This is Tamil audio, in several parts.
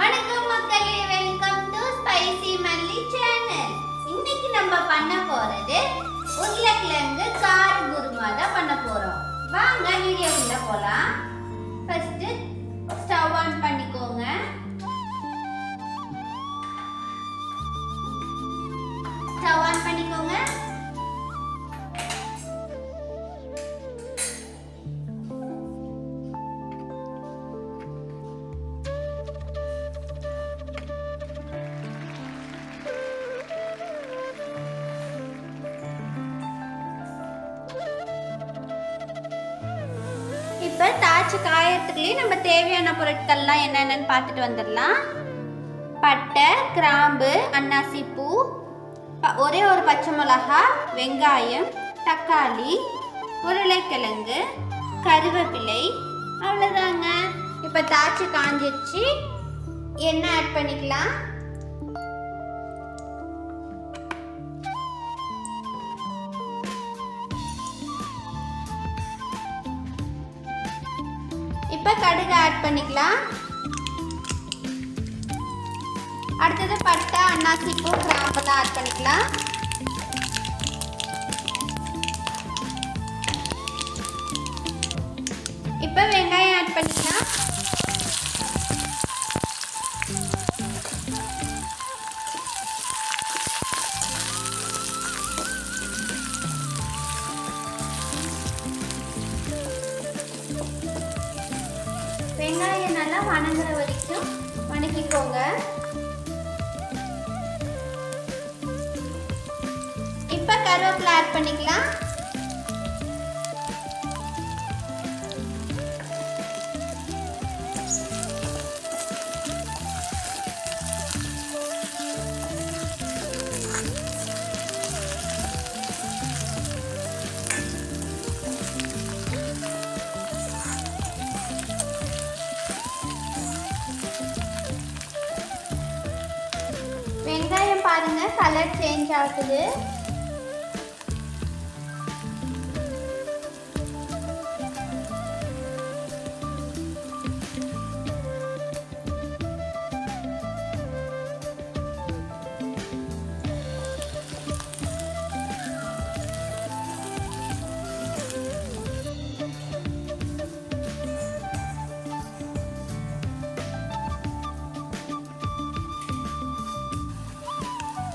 வணக்கம் மக்களே, வெல்கம் டு ஸ்பைசி மல்லி சேனல். இன்னைக்கு நம்ம பண்ண போறது உருளைக்கிழங்கு கார குருமா தான் பண்ண போறோம். வாங்க வீடியோக்குள்ள போலாம். ஃபர்ஸ்ட் ஸ்டவ் ஆன் பண்ணிக்கோங்க. ஸ்டவ் ஆன் பண்ணிக்கோங்க. இப்போ தாய்ச்சி காயத்துக்குள்ளே நம்ம தேவையான பொருட்கள்லாம் என்னென்னு பார்த்துட்டு வந்துடலாம். பட்டை, கிராம்பு, அன்னாசி பூ, ஒரே ஒரு பச்சை மிளகா, வெங்காயம், தக்காளி, உருளைக்கிழங்கு, கருவேப்பிலை, அவ்வளோதாங்க. இப்போ தாய்ச்சி காஞ்சிடுச்சு. எண்ணெய் ஆட் பண்ணிக்கலாம். இப்போ கடுகு ஆட் பண்ணிக்கலாம். அடுத்தது பட்டை, அன்னாசி பூ, கிராம்பெல்லாம் ஆட் பண்ணிக்கலாம். இப்போ வெங்காயம் ஆட் பண்ணிக்கலாம். வெங்காயம் நல்லா வணங்குற வரைக்கும் வணக்கிக்கோங்க. இப்போ கருவேப்பிலை ஆட் பண்ணிக்கலாம். வெங்காயம் பாருங்க, கலர் சேஞ்ச் ஆகுது.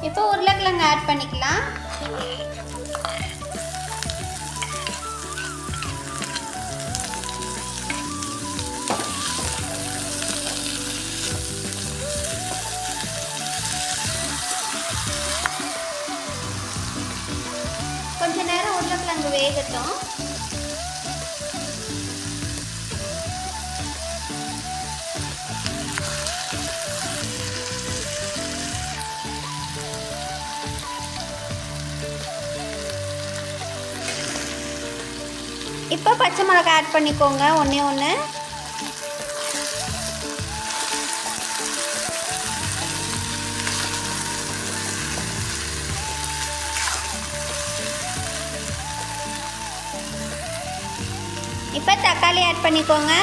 இப்போ உருளைக்கிழங்கு ஆட் பண்ணிக்கலாம். கொஞ்ச நேரம் உருளைக்கிழங்கு வேகட்டும். இப்போ பச்சை மிளகாய் ஆட் பண்ணிக்கோங்க, ஒன்றே ஒன்று. இப்போ தக்காளி ஆட் பண்ணிக்கோங்க.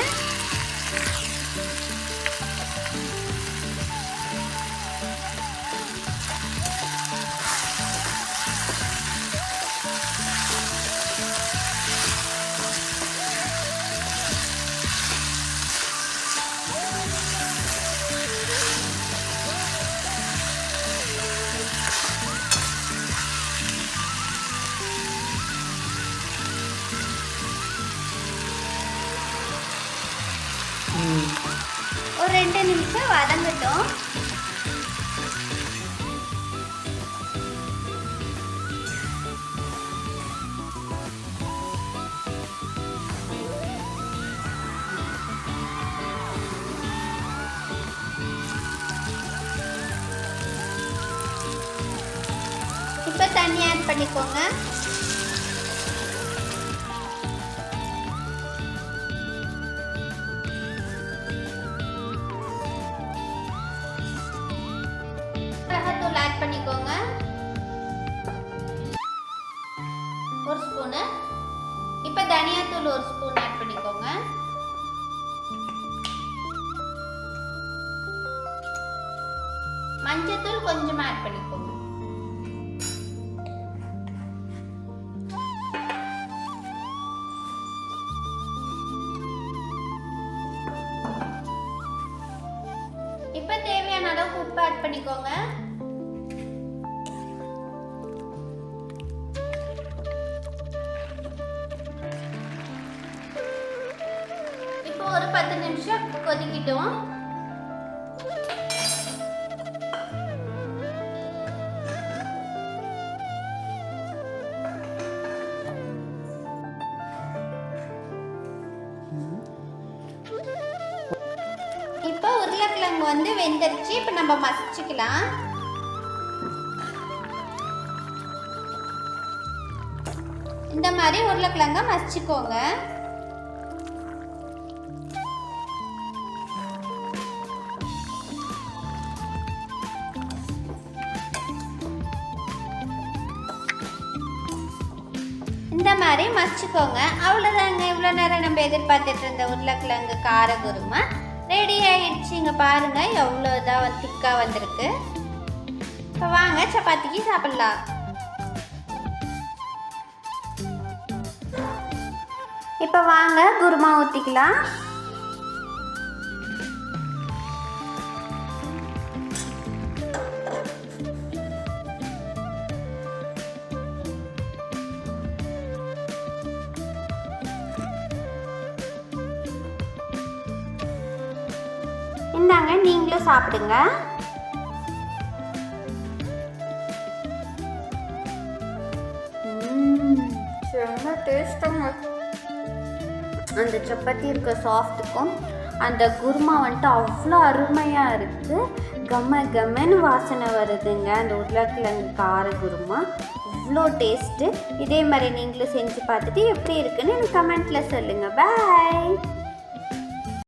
ஒரு 2 நிமிஷம் வதங்கட்டும். இப்போ தண்ணி ஆட் பண்ணிக்கோங்க. ஆட் பண்ணிக்கோங்க, 1 ஸ்பூன். இப்போ தனியாத்தூள் 1 ஸ்பூன் ஆட் பண்ணிக்கோங்க. மஞ்சத்தூள் கொஞ்சம் ஆட் பண்ணிக்கோங்க. இப்போ தேவையான அளவுக்கு உப்பு ஆட் பண்ணிக்கோங்க. இப்போ ஒரு 10 நிமிஷம் கொதிக்கிட்டோம். இப்போ உருளைக்கிழங்கு வந்து வெந்துருச்சு. இப்போ நம்ம மசிச்சுக்கலாம். இந்த மாதிரி உருளைக்கிழங்க மசிச்சுக்கோங்க. இந்த மாதிரி மசிச்சுக்கோங்க. அவ்வளோதாங்க. இவ்வளோ நேரம் நம்ம எதிர்பார்த்துட்டு இருந்த உருளைக்கிழங்கு கார குருமா ரெடி ஆயிடுச்சு. இங்கே பாருங்க எவ்வளோ இதாக திக்காக வந்திருக்கு. இப்போ வாங்க சப்பாத்திக்கு சாப்பிடலாம். இப்போ வாங்க குருமா ஊற்றிக்கலாம். இந்தாங்க, நீங்களும் சாப்பிடுங்க. ரொம்ப டேஸ்டாக அந்த சப்பாத்தி இருக்க சாஃப்ட்டுக்கும் அந்த குருமா வந்துட்டு அவ்வளோ அருமையாக இருக்குது. கம்மன்னு வாசனை வருதுங்க. அந்த உருளைக்கிழங்கு கார குருமா அவ்வளோ டேஸ்ட்டு. இதே மாதிரி நீங்களும் செஞ்சு பார்த்துட்டு எப்படி இருக்குன்னு எனக்கு கமெண்ட்டில் சொல்லுங்கள். பாய்.